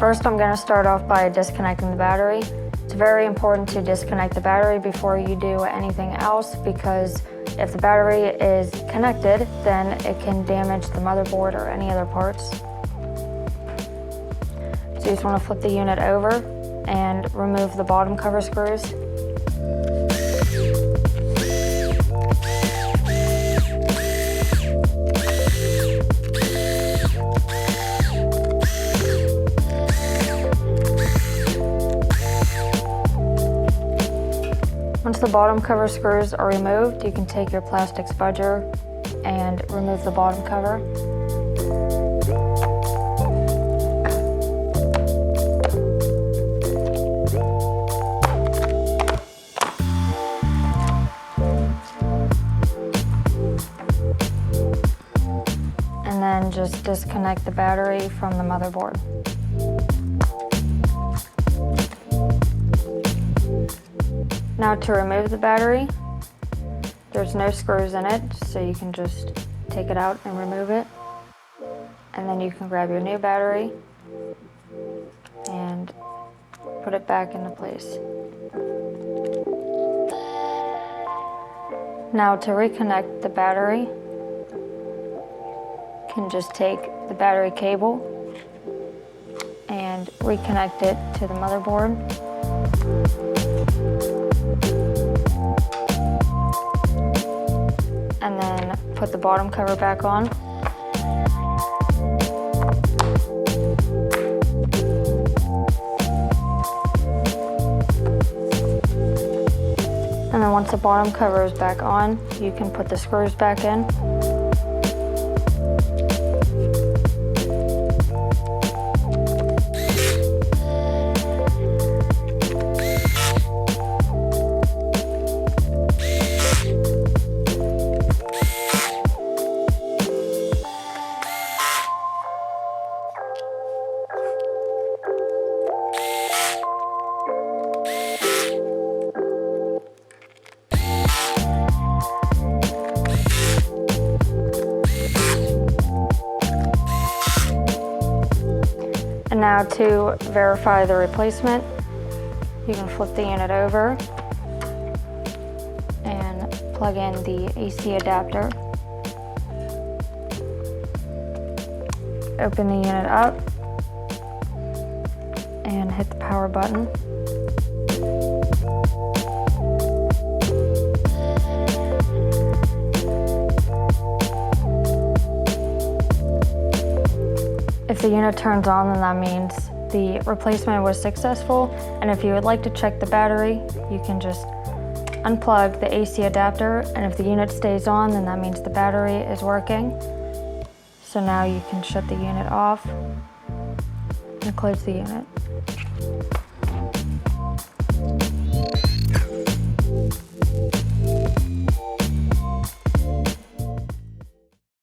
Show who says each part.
Speaker 1: First, I'm going to start off by disconnecting the battery. It's very important to disconnect the battery before you do anything else, because if the battery is connected, then it can damage the motherboard or any other parts. So you just want to flip the unit over and remove the bottom cover screws. Once the bottom cover screws are removed, you can take your plastic spudger and remove the bottom cover. And then just disconnect the battery from the motherboard. Now to remove the battery, there's no screws in it, so you can just take it out and remove it. And then you can grab your new battery and put it back into place. Now to reconnect the battery, you can just take the battery cable and reconnect it to the motherboard. And then put the bottom cover back on. And then once the bottom cover is back on, you can put the screws back in. And now to verify the replacement, you can flip the unit over and plug in the AC adapter. Open the unit up and hit the power button. If the unit turns on, then that means the replacement was successful. And if you would like to check the battery, you can just unplug the AC adapter. And if the unit stays on, then that means the battery is working. So now you can shut the unit off and close the unit.